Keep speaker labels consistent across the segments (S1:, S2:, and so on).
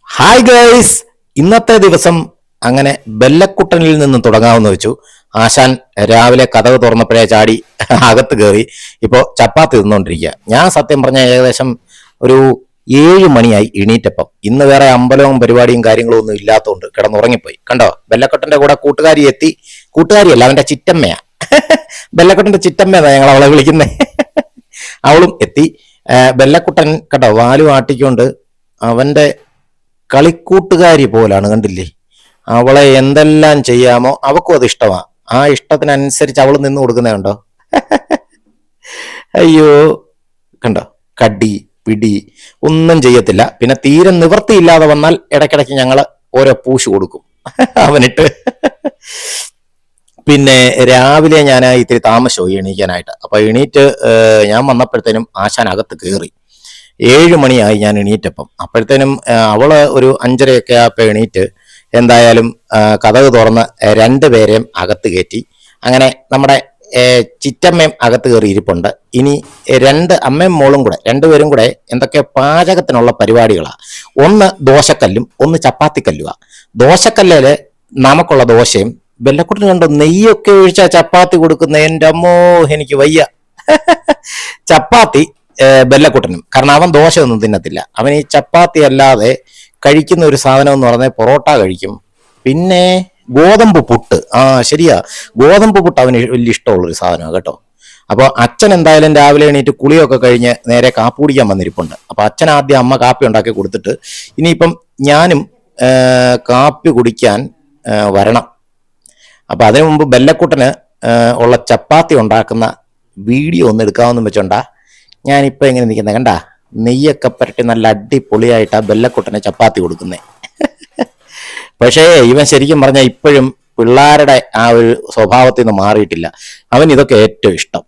S1: Hi guys, ഇന്നത്തെ ദിവസം അങ്ങനെ ബെല്ലക്കുട്ടനിൽ നിന്ന് തുടങ്ങാമെന്ന് വെച്ചു. ആശാൻ രാവിലെ കതക് തുറന്നപ്പോഴേ ചാടി അകത്ത് കയറി ഇപ്പോൾ ചപ്പാത്തി തിന്നുകൊണ്ടിരിക്കുക. ഞാൻ സത്യം പറഞ്ഞ ഏകദേശം ഒരു 7 മണിയായി എണീറ്റപ്പം. ഇന്ന് വേറെ അമ്പലവും പരിപാടിയും കാര്യങ്ങളും ഒന്നും ഇല്ലാത്തതുകൊണ്ട് കിടന്നുറങ്ങിപ്പോയി. കണ്ടോ, ബെല്ലക്കുട്ടന്റെ കൂടെ കൂട്ടുകാരി എത്തി. കൂട്ടുകാരിയല്ല, അവന്റെ ചിറ്റമ്മയാ. ബെല്ലക്കുട്ടന്റെ ചിറ്റമ്മയാണ് ഞങ്ങൾ അവളെ വിളിക്കുന്നത്. അവളും എത്തി. ബെല്ലക്കുട്ടൻ കണ്ടോ വാലു ആട്ടിക്കൊണ്ട് അവന്റെ കളിക്കൂട്ടുകാരി പോലാണ്, കണ്ടില്ലേ? അവളെ എന്തെല്ലാം ചെയ്യാമോ അവക്കും അത് ഇഷ്ടമാ. ആ ഇഷ്ടത്തിനനുസരിച്ച് അവൾ നിന്ന് കൊടുക്കുന്നേ കണ്ടോ. അയ്യോ, കണ്ടോ, കടി പിടി ഒന്നും ചെയ്യത്തില്ല. പിന്നെ തീരെ നിവൃത്തിയില്ലാതെ വന്നാൽ ഇടയ്ക്കിടയ്ക്ക് ഞങ്ങൾ ഓരോ പൂശ് കൊടുക്കും അവനിട്ട്. പിന്നെ രാവിലെ ഞാൻ ഇത്തിരി താമസമായി എണീക്കാനായിട്ട്. അപ്പൊ എണീറ്റ് ഞാൻ വന്നപ്പോഴത്തേനും ആശാൻ അകത്ത് കയറി. 7 മണിയായി ഞാൻ എണീറ്റപ്പം. അപ്പോഴത്തേനും അവള് ഒരു 5:30 ആയപ്പോൾ എണീറ്റ് എന്തായാലും കതക് തുറന്ന് 2 പേരെയും അകത്ത് കയറ്റി. അങ്ങനെ നമ്മുടെ ചിറ്റമ്മയും അകത്ത് കയറി ഇരിപ്പുണ്ട്. ഇനി 2 അമ്മയും മോളും കൂടെ 2 പേരും കൂടെ എന്തൊക്കെ പാചകത്തിനുള്ള പരിപാടികളാണ്. ഒന്ന് ദോശക്കല്ലും ഒന്ന് ചപ്പാത്തിക്കല്ലുവാ. ദോശക്കല്ലില് നമുക്കുള്ള ദോശയും ബെല്ലക്കുട്ടന് കണ്ടോ നെയ്യൊക്കെ ഒഴിച്ചാ ചപ്പാത്തി കൊടുക്കുന്ന. എൻ്റെ അമ്മോ, എനിക്ക് വയ്യ. ചപ്പാത്തി ബെല്ലക്കുട്ടനും, കാരണം അവൻ ദോശ ഒന്നും തിന്നത്തില്ല. അവൻ ഈ ചപ്പാത്തി അല്ലാതെ കഴിക്കുന്ന ഒരു സാധനം എന്ന് പറഞ്ഞാൽ പൊറോട്ട കഴിക്കും. പിന്നെ ഗോതമ്പ് പുട്ട്. ശരിയാ, ഗോതമ്പ് പുട്ട് അവന് വലിയ ഇഷ്ടമുള്ളൊരു സാധനമാണ് കേട്ടോ. അപ്പോൾ അച്ഛൻ എന്തായാലും രാവിലെ എണീറ്റ് കുളിയൊക്കെ കഴിഞ്ഞ് നേരെ കാപ്പി കുടിക്കാൻ വന്നിരിപ്പുണ്ട്. അപ്പോൾ അച്ഛൻ ആദ്യം അമ്മ കാപ്പി ഉണ്ടാക്കി കൊടുത്തിട്ട് ഇനിയിപ്പം ഞാനും കാപ്പി കുടിക്കാൻ വരണം. അപ്പൊ അതിനു മുമ്പ് ബെല്ലക്കുട്ടന് ഉള്ള ചപ്പാത്തി ഉണ്ടാക്കുന്ന വീഡിയോ ഒന്ന് എടുക്കാമെന്ന് വെച്ചോണ്ടാ ഞാനിപ്പോ എങ്ങനെ നിൽക്കുന്നത്. കണ്ടാ, നെയ്യൊക്കെ പരട്ടി നല്ല അടിപൊളിയായിട്ടാ ബെല്ലക്കുട്ടന് ചപ്പാത്തി കൊടുക്കുന്നേ. പക്ഷേ ഇവൻ ശരിക്കും പറഞ്ഞാൽ ഇപ്പോഴും പിള്ളേരുടെ ആ ഒരു സ്വഭാവത്തിൽ നിന്ന് മാറിയിട്ടില്ല. അവൻ ഇതൊക്കെ ഏറ്റവും ഇഷ്ടം.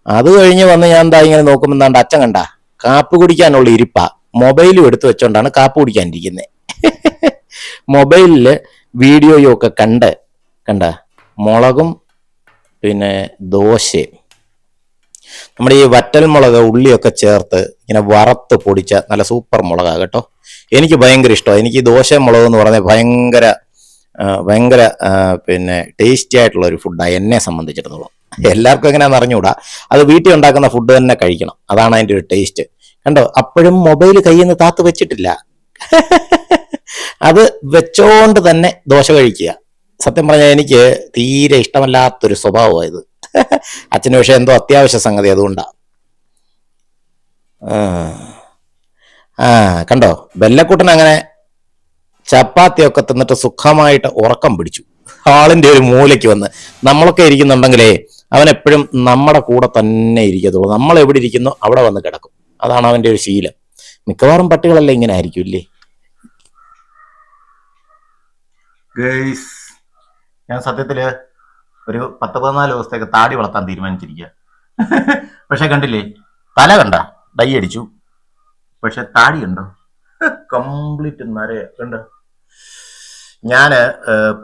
S1: അത് കഴിഞ്ഞ് വന്ന് ഞാൻ എന്താ ഇങ്ങനെ നോക്കുമ്പോൾ എന്താണ്ട് അച്ഛൻ കണ്ടാ കാപ്പി കുടിക്കാനുള്ള ഇരിപ്പാ. മൊബൈലും എടുത്തു വെച്ചോണ്ടാണ് കാപ്പി കുടിക്കാനിരിക്കുന്നത്. മൊബൈലില് വീഡിയോയും ഒക്കെ കണ്ട മുളകും പിന്നെ ദോശയും നമ്മുടെ ഈ വറ്റൽ മുളക് ഉള്ളിയൊക്കെ ചേർത്ത് ഇങ്ങനെ വറുത്ത് പൊടിച്ച നല്ല സൂപ്പർ മുളകാ കേട്ടോ. എനിക്ക് ഭയങ്കര ഇഷ്ടമാണ്. എനിക്ക് ഈ ദോശ മുളക് എന്ന് പറഞ്ഞാൽ ഭയങ്കര പിന്നെ ടേസ്റ്റി ആയിട്ടുള്ള ഒരു ഫുഡാണ് എന്നെ സംബന്ധിച്ചിടത്തോളം. എല്ലാവർക്കും എങ്ങനെയാണെന്ന് അറിഞ്ഞുകൂടാ. അത് വീട്ടിൽ ഉണ്ടാക്കുന്ന ഫുഡ് തന്നെ കഴിക്കണം, അതാണ് അതിൻ്റെ ഒരു ടേസ്റ്റ്. കണ്ടോ, അപ്പോഴും മൊബൈൽ കയ്യിൽ നിന്ന് താത്ത് വെച്ചിട്ടില്ല. അത് വെച്ചോണ്ട് തന്നെ ദോശ കഴിക്കുക. സത്യം പറഞ്ഞാൽ എനിക്ക് തീരെ ഇഷ്ടമല്ലാത്തൊരു സ്വഭാവമായത്. അച്ഛന് പക്ഷെ എന്തോ അത്യാവശ്യ സംഗതി അതുകൊണ്ടാ. കണ്ടോ, ബെല്ലക്കുട്ടൻ അങ്ങനെ ചപ്പാത്തിയൊക്കെ തിന്നിട്ട് സുഖമായിട്ട് ഉറക്കം പിടിച്ചു. ഹാളിന്റെ ഒരു മൂലയ്ക്ക് വന്ന്. നമ്മളൊക്കെ ഇരിക്കുന്നുണ്ടെങ്കിലേ അവൻ എപ്പോഴും നമ്മുടെ കൂടെ തന്നെ ഇരിക്കത്തുള്ളൂ. നമ്മൾ എവിടെ ഇരിക്കുന്നോ അവിടെ വന്ന് കിടക്കും. അതാണ് അവന്റെ ഒരു ശീലം. മിക്കവാറും പട്ടികളെല്ലാം ഇങ്ങനെ ആയിരിക്കും ഇല്ലേ. ഗൈസ്, ഞാൻ സത്യത്തില് ഒരു 10-14 ദിവസത്തേക്ക് താടി വളർത്താൻ തീരുമാനിച്ചിരിക്കുക. പക്ഷെ കണ്ടില്ലേ, തല കണ്ട ഡൈ അടിച്ചു, പക്ഷെ താടി കണ്ടോ കംപ്ലീറ്റ് നരയ കണ്ട. ഞാന്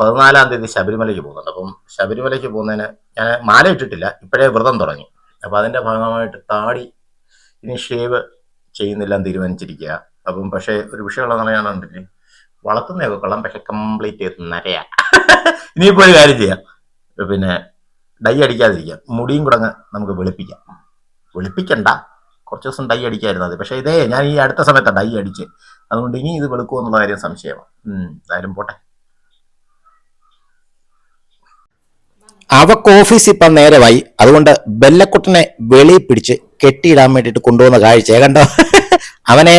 S1: 14-ാം തീയതി ശബരിമലയ്ക്ക് പോകുന്നുണ്ട്. അപ്പം ശബരിമലയ്ക്ക് പോകുന്നതിന് ഞാൻ മാല ഇട്ടിട്ടില്ല, ഇപ്പോഴേ വ്രതം തുടങ്ങി. അപ്പൊ അതിന്റെ ഭാഗമായിട്ട് താടി ഇനി ഷേവ് ചെയ്യുന്നില്ല തീരുമാനിച്ചിരിക്കുക. അപ്പം പക്ഷെ ഒരു വിഷയമുള്ളതാണ്, ഞാൻ കണ്ടില്ലേ വളർത്തുന്നതൊക്കെ കൊള്ളാം, പക്ഷെ കംപ്ലീറ്റ് നരയാ. ഇനിയിപ്പോ ഒരു കാര്യം ചെയ്യാം, പിന്നെ ഡൈ അടിക്കാതിരിക്കാം, മുടിയും കൂടെ നമുക്ക് വെളുപ്പിക്കണ്ട, കുറച്ച് ദിവസം ഡൈ അടിക്കാതിരുന്നത് മതി. പക്ഷെ ഇതേ ഞാൻ ഈ അടുത്ത സമയത്താണ് ഡൈ അടിച്ച്, അതുകൊണ്ട് ഇനി ഇത് വെളുക്കുമോ എന്നുള്ള കാര്യം സംശയമാണ്. എന്തായാലും പോട്ടെ. അവക്ക് ഓഫീസ് ഇപ്പം നേരമായി, അതുകൊണ്ട് ബെല്ലക്കുട്ടനെ വെളിയിൽ പിടിച്ച് കെട്ടിയിടാൻ വേണ്ടിയിട്ട് കൊണ്ടുപോകുന്ന കാഴ്ചയെ കണ്ടോ. അവനെ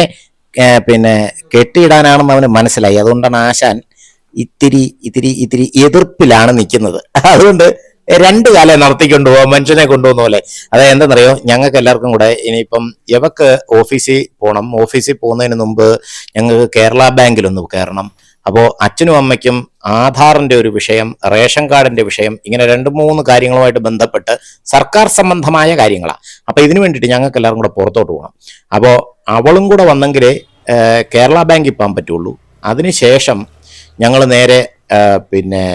S1: പിന്നെ കെട്ടിയിടാനാണെന്ന് അവന് മനസ്സിലായി. അതുകൊണ്ടാണ് ആശാൻ ഇത്തിരി എതിർപ്പിലാണ് നിൽക്കുന്നത്. അതുകൊണ്ട് 2 കാലം നടത്തിക്കൊണ്ടുപോകാം, മനുഷ്യനെ കൊണ്ടുപോകുന്ന പോലെ. അതായത് എന്തെന്നറിയോ, ഞങ്ങൾക്ക് എല്ലാവർക്കും കൂടെ ഇനിയിപ്പം ഇവക്ക് ഓഫീസിൽ പോകണം. ഓഫീസിൽ പോകുന്നതിന് മുമ്പ് ഞങ്ങൾക്ക് കേരള ബാങ്കിലൊന്ന് കയറണം. അപ്പോൾ അച്ഛനും അമ്മയ്ക്കും ആധാറിന്റെ ഒരു വിഷയം, റേഷൻ കാർഡിന്റെ വിഷയം, ഇങ്ങനെ 2-3 കാര്യങ്ങളുമായിട്ട് ബന്ധപ്പെട്ട് സർക്കാർ സംബന്ധമായ കാര്യങ്ങളാണ്. അപ്പൊ ഇതിനു വേണ്ടിയിട്ട് ഞങ്ങൾക്ക് എല്ലാവരും കൂടെ പുറത്തോട്ട് പോകണം. അപ്പോൾ അവളും കൂടെ വന്നെങ്കിലേ കേരള ബാങ്കിൽ പോകാൻ പറ്റുള്ളൂ. അതിനുശേഷം ഞങ്ങൾ നേരെ പിന്നെ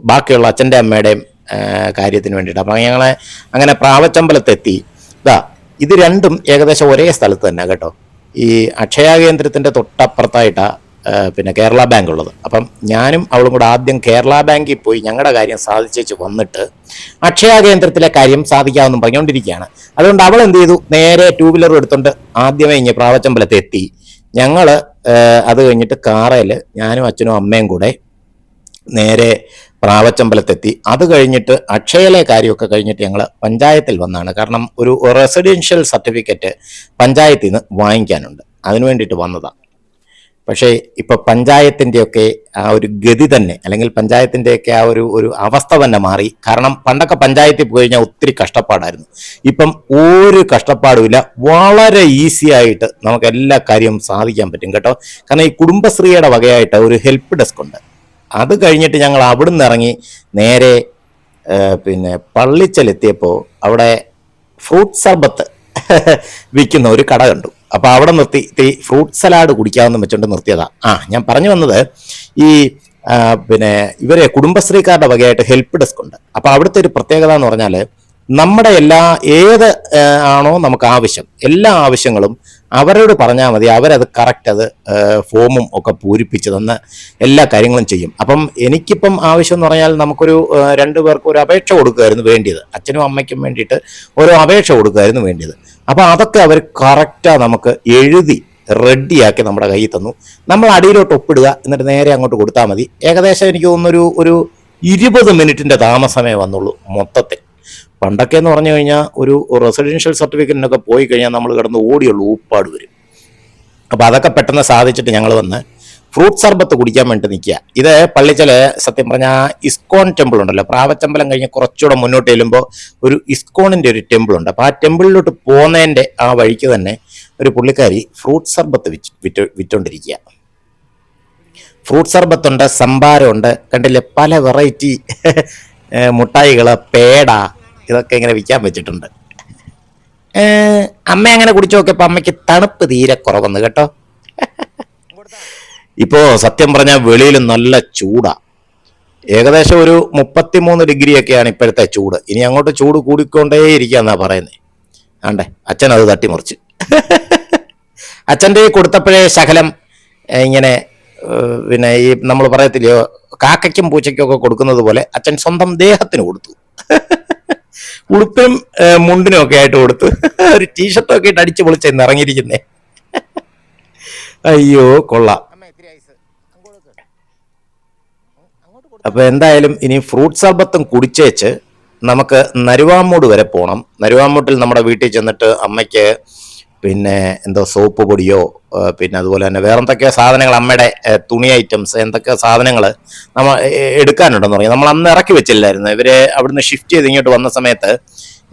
S1: ബാക്കിയുള്ള അച്ഛൻ്റെ അമ്മയുടെയും കാര്യത്തിന് വേണ്ടിയിട്ട്. അപ്പം ഞങ്ങളെ അങ്ങനെ പ്രാവച്ചമ്പലത്തെത്തി. ഇതാ ഇത് രണ്ടും ഏകദേശം ഒരേ സ്ഥലത്ത് തന്നെ കേട്ടോ. ഈ അക്ഷയ കേന്ദ്രത്തിൻ്റെ തൊട്ടപ്പുറത്തായിട്ടാണ് പിന്നെ കേരള ബാങ്ക് ഉള്ളത്. അപ്പം ഞാനും അവളും കൂടെ ആദ്യം കേരള ബാങ്കിൽ പോയി ഞങ്ങളുടെ കാര്യം സാധിച്ചേച്ച് വന്നിട്ട് അക്ഷയ കേന്ദ്രത്തിലെ കാര്യം സാധിക്കാമെന്നും പറഞ്ഞുകൊണ്ടിരിക്കുകയാണ്. അതുകൊണ്ട് അവൾ എന്ത് ചെയ്തു, നേരെ 2 വീലർ എടുത്തുകൊണ്ട് ആദ്യമേ ഇങ്ങനെ പ്രാവച്ചമ്പലത്ത് എത്തി. ഞങ്ങൾ അത് കഴിഞ്ഞിട്ട് കാറയിൽ ഞാനും അച്ഛനും അമ്മയും കൂടെ നേരെ പ്രാവച്ചമ്പലത്തെത്തി. അത് കഴിഞ്ഞിട്ട് അക്ഷയയിലെ കാര്യമൊക്കെ കഴിഞ്ഞിട്ട് ഞങ്ങൾ പഞ്ചായത്തിൽ വന്നാണ്. കാരണം ഒരു റെസിഡൻഷ്യൽ സർട്ടിഫിക്കറ്റ് പഞ്ചായത്തിൽ നിന്ന് വാങ്ങിക്കാനുണ്ട്, അതിനു വേണ്ടിയിട്ട് വന്നതാണ്. പക്ഷേ ഇപ്പൊ പഞ്ചായത്തിൻ്റെയൊക്കെ ആ ഒരു ഗതി തന്നെ, അല്ലെങ്കിൽ പഞ്ചായത്തിൻ്റെയൊക്കെ ആ ഒരു അവസ്ഥ തന്നെ മാറി. കാരണം പണ്ടൊക്കെ പഞ്ചായത്തിൽ പോയി കഴിഞ്ഞാൽ ഒത്തിരി കഷ്ടപ്പാടായിരുന്നു. ഇപ്പം ഒരു കഷ്ടപ്പാടുമില്ല, വളരെ ഈസി ആയിട്ട് നമുക്ക് എല്ലാ കാര്യവും സാധിക്കാൻ പറ്റും കേട്ടോ. കാരണം ഈ കുടുംബശ്രീയുടെ വകയായിട്ട് ഒരു ഹെൽപ്പ് ഡെസ്ക് ഉണ്ട്. അത് കഴിഞ്ഞിട്ട് ഞങ്ങൾ അവിടുന്ന് ഇറങ്ങി നേരെ പിന്നെ പള്ളിച്ചലെത്തിയപ്പോൾ അവിടെ ഫ്രൂട്ട് സർബത്ത് വിൽക്കുന്ന ഒരു കട കണ്ടു. അപ്പൊ അവിടെ നിർത്തി ഇത്തിരി ഫ്രൂട്ട് സലാഡ് കുടിക്കാമെന്ന് വെച്ചോണ്ട് നിർത്തിയതാ. ഞാൻ പറഞ്ഞു വന്നത്, ഈ പിന്നെ ഇവരെ കുടുംബശ്രീക്കാരുടെ വകയായിട്ട് ഹെൽപ്പ് ഡെസ്ക് ഉണ്ട്. അപ്പൊ അവിടുത്തെ ഒരു പ്രത്യേകത എന്ന് പറഞ്ഞാൽ നമ്മുടെ ഏത് ആണോ നമുക്ക് ആവശ്യം, എല്ലാ ആവശ്യങ്ങളും അവരോട് പറഞ്ഞാൽ മതി. അവരത് കറക്റ്റ് അത് ഫോമും ഒക്കെ പൂരിപ്പിച്ച് തന്ന് എല്ലാ കാര്യങ്ങളും ചെയ്യും. അപ്പം എനിക്കിപ്പം ആവശ്യം എന്ന് പറഞ്ഞാൽ നമുക്കൊരു 2 പേർക്ക് ഒരു അപേക്ഷ കൊടുക്കുകയായിരുന്നു വേണ്ടിയത്, അച്ഛനും അമ്മയ്ക്കും വേണ്ടിയിട്ട് ഒരു അപേക്ഷ കൊടുക്കുകയായിരുന്നു വേണ്ടിയത്. അപ്പം അതൊക്കെ അവർ കറക്റ്റാണ് നമുക്ക് എഴുതി റെഡിയാക്കി നമ്മുടെ കയ്യിൽ തന്നു. നമ്മൾ അടിയിലോട്ട് ഒപ്പിടുക, എന്നിട്ട് നേരെ അങ്ങോട്ട് കൊടുത്താൽ മതി. ഏകദേശം എനിക്ക് തോന്നുന്നൊരു 20 മിനിറ്റിൻ്റെ താമസമേ വന്നുള്ളൂ മൊത്തത്തിൽ. പണ്ടൊക്കെ എന്ന് പറഞ്ഞു കഴിഞ്ഞാൽ ഒരു റെസിഡൻഷ്യൽ സർട്ടിഫിക്കറ്റിനൊക്കെ പോയി കഴിഞ്ഞാൽ നമ്മൾ കിടന്ന് ഓടിയുള്ളൂ, ഊപ്പാട് വരും. അപ്പം അതൊക്കെ പെട്ടെന്ന് സാധിച്ചിട്ട് ഞങ്ങൾ വന്ന് ഫ്രൂട്ട് സർബത്ത് കുടിക്കാൻ വേണ്ടി നിൽക്കുക. ഇത് പള്ളിച്ചല് സത്യം പറഞ്ഞാൽ ഇസ്കോൺ ടെമ്പിൾ ഉണ്ടല്ലോ, പ്രാവച്ചമ്പലം കഴിഞ്ഞ് കുറച്ചുകൂടെ മുന്നോട്ട് ചെല്ലുമ്പോൾ ഒരു ഇസ്കോണിൻ്റെ ഒരു ടെമ്പിൾ ഉണ്ട്. അപ്പോൾ ആ ടെമ്പിളിലോട്ട് പോകുന്നതിൻ്റെ ആ വഴിക്ക് തന്നെ ഒരു പുള്ളിക്കാരി ഫ്രൂട്ട് സർബത്ത് വിറ്റോണ്ടിരിക്കുക. ഫ്രൂട്ട് സർബത്തുണ്ട്, സംഭാരമുണ്ട്, കണ്ടില്ലേ പല വെറൈറ്റി മുട്ടായികൾ, പേട, ഇതൊക്കെ ഇങ്ങനെ വിൽക്കാൻ വെച്ചിട്ടുണ്ട്. അമ്മ അങ്ങനെ കുടിച്ചു നോക്കിയപ്പോൾ അമ്മയ്ക്ക് തണുപ്പ് തീരെ കുറവന്ന് കേട്ടോ. ഇപ്പോ സത്യം പറഞ്ഞാൽ വെളിയിൽ നല്ല ചൂടാ, ഏകദേശം ഒരു 33 ഡിഗ്രിയൊക്കെയാണ് ഇപ്പോഴത്തെ ചൂട്. ഇനി അങ്ങോട്ട് ചൂട് കൂടിക്കൊണ്ടേ ഇരിക്കാന്നാ പറയുന്നത്. ആണ്ടേ അച്ഛൻ അത് തട്ടിമറിച്ച് അച്ഛൻ്റെ കൊടുത്തപ്പോഴേ ശകലം ഇങ്ങനെ പിന്നെ ഈ നമ്മൾ പറയത്തില്ലയോ കാക്കയ്ക്കും പൂച്ചയ്ക്കും ഒക്കെ കൊടുക്കുന്നത് പോലെ അച്ഛൻ സ്വന്തം ദേഹത്തിന് കൊടുത്തു. ഉടുപ്പിനും മുണ്ടിനും ഒക്കെ ആയിട്ട് കൊടുത്തു. ഒരു ടീഷർട്ടൊക്കെ ഇട്ട് അടിച്ചു പൊളിച്ചെന്ന് ഇറങ്ങിയിരിക്കുന്നേ. അയ്യോ കൊള്ളാം. അപ്പൊ എന്തായാലും ഇനി ഫ്രൂട്ട് സർബത്തും കുടിച്ചേച്ച് നമുക്ക് നരുവാമൂട് വരെ പോകണം. നരുവാമൂട്ടിൽ നമ്മുടെ വീട്ടിൽ ചെന്നിട്ട് അമ്മയ്ക്ക് പിന്നെ എന്തോ സോപ്പ് പൊടിയോ പിന്നെ അതുപോലെ തന്നെ വേറെ എന്തൊക്കെയോ സാധനങ്ങൾ, അമ്മയുടെ തുണി ഐറ്റംസ്, എന്തൊക്കെ സാധനങ്ങൾ നമ്മൾ എടുക്കാനുണ്ടെന്ന് പറഞ്ഞു. നമ്മൾ അന്ന് ഇറക്കി വെച്ചില്ലായിരുന്നു. ഇവര് അവിടുന്ന് ഷിഫ്റ്റ് ചെയ്ത് ഇങ്ങോട്ട് വന്ന സമയത്ത്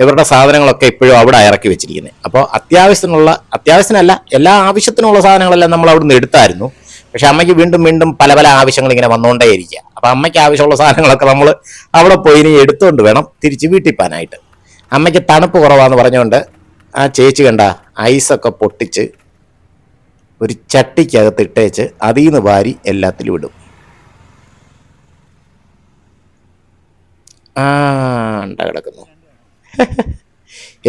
S1: ഇവരുടെ സാധനങ്ങളൊക്കെ ഇപ്പോഴും അവിടെ ഇറക്കി വെച്ചിരിക്കുന്നത്. അപ്പോൾ അത്യാവശ്യത്തിനല്ല എല്ലാ ആവശ്യത്തിനുള്ള സാധനങ്ങളെല്ലാം നമ്മൾ അവിടുന്ന് എടുത്തായിരുന്നു. പക്ഷെ അമ്മയ്ക്ക് വീണ്ടും വീണ്ടും പല പല ആവശ്യങ്ങൾ ഇങ്ങനെ വന്നുകൊണ്ടേ ഇരിക്കുക. അപ്പം അമ്മയ്ക്ക് ആവശ്യമുള്ള സാധനങ്ങളൊക്കെ നമ്മൾ അവിടെ പോയി ഇനി എടുത്തുകൊണ്ട് വേണം തിരിച്ച് വീട്ടിൽ പോകാനായിട്ട്. അമ്മയ്ക്ക് തണുപ്പ് കുറവാന്ന് പറഞ്ഞുകൊണ്ട് ആ ചേച്ചി കണ്ട ഐസൊക്കെ പൊട്ടിച്ച് ഒരു ചട്ടിക്കകത്ത് ഇട്ടേച്ച് അതിൽ നിന്ന് വാരി എല്ലാത്തിലും ഇടും. ഉണ്ടാ കിടക്കുന്നു.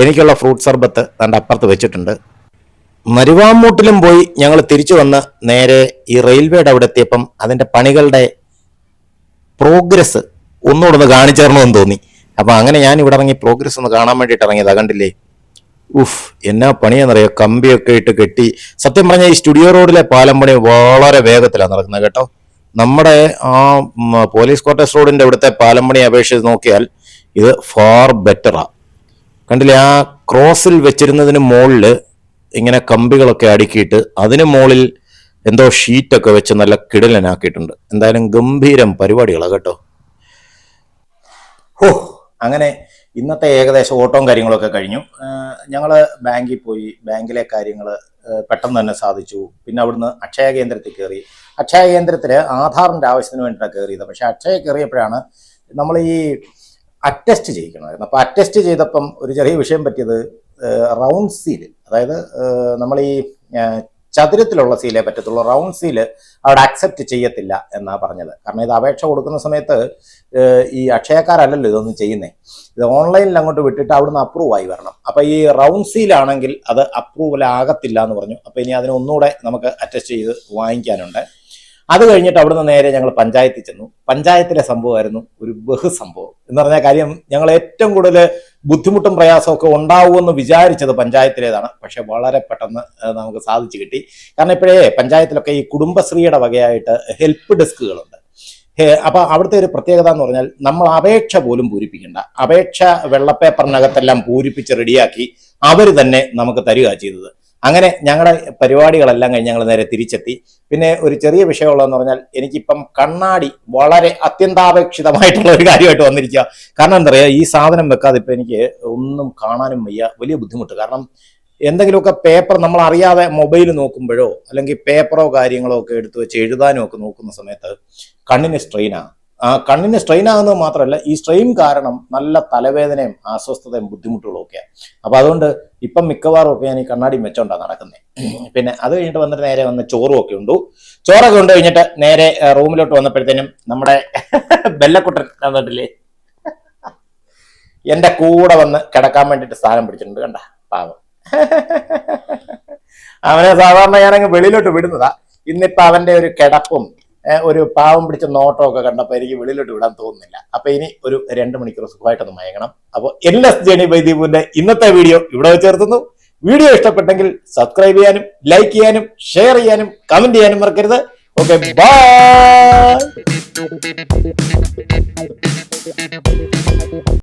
S1: എനിക്കുള്ള ഫ്രൂട്ട് സർബത്ത് തൻ്റെ അപ്പുറത്ത് വെച്ചിട്ടുണ്ട്. മരുവാമൂട്ടിലും പോയി ഞങ്ങൾ തിരിച്ചു വന്ന് നേരെ ഈ റെയിൽവേയുടെ അവിടെ എത്തിയപ്പം അതിൻ്റെ പണികളുടെ പ്രോഗ്രസ് ഒന്നുകൂടെ ഒന്ന് കാണിച്ചു തരണമെന്ന് തോന്നി. അപ്പം അങ്ങനെ ഞാൻ ഇവിടെ ഇറങ്ങി പ്രോഗ്രസ് ഒന്ന് കാണാൻ വേണ്ടിയിട്ട് ഇറങ്ങിയതാ. കണ്ടില്ലേ, എന്നാ പണിയാന്നറിയോ, കമ്പിയൊക്കെ ഇട്ട് കെട്ടി. സത്യം പറഞ്ഞാൽ ഈ സ്റ്റുഡിയോ റോഡിലെ പാലം പണി വളരെ വേഗത്തിലാണ് നടക്കുന്നത് കേട്ടോ. നമ്മുടെ ആ പോലീസ് ക്വാർട്ടേഴ്സ് റോഡിന്റെ ഇവിടുത്തെ പാലം പണി അപേക്ഷിച്ച് നോക്കിയാൽ ഇത് ഫാർ ബെറ്ററാ. കണ്ടില്ലേ, ആ ക്രോസിൽ വെച്ചിരുന്നതിന് മുകളിൽ ഇങ്ങനെ കമ്പികളൊക്കെ അടുക്കിയിട്ട് അതിന് മുകളിൽ എന്തോ ഷീറ്റൊക്കെ വെച്ച് നല്ല കിടലനാക്കിയിട്ടുണ്ട്. എന്തായാലും ഗംഭീരം പരിപാടികളാണ് കേട്ടോ. അങ്ങനെ ഇന്നത്തെ ഏകദേശം ഓട്ടവും കാര്യങ്ങളൊക്കെ കഴിഞ്ഞു. ഞങ്ങൾ ബാങ്കിൽ പോയി, ബാങ്കിലെ കാര്യങ്ങൾ പെട്ടെന്ന് തന്നെ സാധിച്ചു. പിന്നെ അവിടുന്ന് അക്ഷയ കേന്ദ്രത്തിൽ കയറി. അക്ഷയ കേന്ദ്രത്തിൽ ആധാറിൻ്റെ ആവശ്യത്തിന് വേണ്ടിയിട്ടാണ് കയറിയത്. പക്ഷെ അക്ഷയ കയറിയപ്പോഴാണ് നമ്മൾ ഈ അറ്റസ്റ്റ് ചെയ്യിക്കണമായിരുന്നു. അപ്പോൾ അറ്റസ്റ്റ് ചെയ്തപ്പം ഒരു ചെറിയ വിഷയം പറ്റിയത്, റൗണ്ട് സീൽ, അതായത് നമ്മൾ ഈ ചതുരത്തിലുള്ള സീലേ പറ്റത്തുള്ളൂ, റൗണ്ട് സീല് അവിടെ അക്സെപ്റ്റ് ചെയ്യത്തില്ല എന്നാ പറഞ്ഞത്. കാരണം ഇത് അപേക്ഷ കൊടുക്കുന്ന സമയത്ത് ഈ അക്ഷയക്കാരല്ലല്ലോ ഇതൊന്നും ചെയ്യുന്നേ, ഇത് ഓൺലൈനിൽ അങ്ങോട്ട് വിട്ടിട്ട് അവിടുന്ന് അപ്രൂവ് ആയി വരണം. അപ്പൊ ഈ റൗണ്ട് സീലാണെങ്കിൽ അത് അപ്രൂവൽ ആകത്തില്ല എന്ന് പറഞ്ഞു. അപ്പൊ ഇനി അതിന് ഒന്നുകൂടെ നമുക്ക് അറ്റസ്റ്റ് ചെയ്ത് വാങ്ങിക്കാനുണ്ട്. അത് കഴിഞ്ഞിട്ട് അവിടുന്ന് നേരെ ഞങ്ങൾ പഞ്ചായത്തിൽ ചെന്നു. പഞ്ചായത്തിലെ സംഭവമായിരുന്നു ഒരു ബഹുസംഭവം എന്ന് പറഞ്ഞ കാര്യം. ഞങ്ങൾ ഏറ്റവും കൂടുതൽ ബുദ്ധിമുട്ടും പ്രയാസമൊക്കെ ഉണ്ടാവുമെന്ന് വിചാരിച്ചത് പഞ്ചായത്തിലേതാണ്. പക്ഷെ വളരെ പെട്ടെന്ന് നമുക്ക് സാധിച്ചു കിട്ടി. കാരണം ഇപ്പോഴേ പഞ്ചായത്തിലൊക്കെ ഈ കുടുംബശ്രീയുടെ വകയായിട്ട് ഹെൽപ്പ് ഡെസ്കുകളുണ്ട്. അപ്പൊ അവിടുത്തെ ഒരു പ്രത്യേകത എന്ന് പറഞ്ഞാൽ നമ്മൾ അപേക്ഷ പോലും പൂരിപ്പിക്കേണ്ട, അപേക്ഷ വെള്ളപ്പേപ്പറിനകത്തെല്ലാം പൂരിപ്പിച്ച് റെഡിയാക്കി അവർ തന്നെ നമുക്ക് തരിക ചെയ്തത്. അങ്ങനെ ഞങ്ങളുടെ പരിപാടികളെല്ലാം കഴിഞ്ഞ് ഞങ്ങൾ നേരെ തിരിച്ചെത്തി. പിന്നെ ഒരു ചെറിയ വിഷയമുള്ളതെന്ന് പറഞ്ഞാൽ എനിക്കിപ്പം കണ്ണാടി വളരെ അത്യന്താപേക്ഷിതമായിട്ടുള്ള ഒരു കാര്യമായിട്ട് വന്നിരിക്കുക. കാരണം എന്താ പറയുക, ഈ സാധനം വെക്കാതെ ഇപ്പം എനിക്ക് ഒന്നും കാണാനും വയ്യ, വലിയ ബുദ്ധിമുട്ട്. കാരണം എന്തെങ്കിലുമൊക്കെ പേപ്പർ നമ്മൾ അറിയാതെ മൊബൈൽ നോക്കുമ്പോഴോ അല്ലെങ്കിൽ പേപ്പറോ കാര്യങ്ങളോ ഒക്കെ എടുത്തു വെച്ച് എഴുതാനും ഒക്കെ നോക്കുന്ന സമയത്ത് കണ്ണിന് സ്ട്രെയിനാണ്. കണ്ണിന് സ്ട്രെയിൻ ആകുന്നത് മാത്രമല്ല, ഈ സ്ട്രെയിൻ കാരണം നല്ല തലവേദനയും അസ്വസ്ഥതയും ബുദ്ധിമുട്ടുകളും ഒക്കെയാണ്. അപ്പൊ അതുകൊണ്ട് ഇപ്പം മിക്കവാറും ഒക്കെ ഞാൻ ഈ കണ്ണാടി വെച്ചോണ്ടാണ് നടക്കുന്നത്. പിന്നെ അത് കഴിഞ്ഞിട്ട് വന്നിട്ട് നേരെ വന്ന് ചോറും ഒക്കെ ഉണ്ടു. ചോറൊക്കെ ഉണ്ട് കഴിഞ്ഞിട്ട് നേരെ റൂമിലോട്ട് വന്നപ്പോഴത്തേനും നമ്മുടെ ബെല്ലക്കുട്ടൻ വന്നിട്ടില്ലേ, എന്റെ കൂടെ വന്ന് കിടക്കാൻ വേണ്ടിട്ട് സ്ഥാനം പിടിച്ചിട്ടുണ്ട്. കണ്ട പാവം, അവനെ സാധാരണ ഞാനങ്ങ് വെളിയിലോട്ട് വിടുന്നതാ. ഇന്നിപ്പോ അവന്റെ ഒരു കിടപ്പും ഒരു പാവം പിടിച്ച നോട്ടമൊക്കെ കണ്ടപ്പോൾ എനിക്ക് വെളിയിലോട്ട് വിടാൻ തോന്നുന്നില്ല. അപ്പൊ ഇനി ഒരു 2 മണിക്കൂർ സുഖമായിട്ടൊന്ന് മയങ്ങണം. അപ്പോൾ LS ജേണി ബൈ ദീപുവിന്റെ ഇന്നത്തെ വീഡിയോ ഇവിടെ വെച്ച് നിർത്തുന്നു. വീഡിയോ ഇഷ്ടപ്പെട്ടെങ്കിൽ സബ്സ്ക്രൈബ് ചെയ്യാനും ലൈക്ക് ചെയ്യാനും ഷെയർ ചെയ്യാനും കമന്റ് ചെയ്യാനും മറക്കരുത്. Okay, by.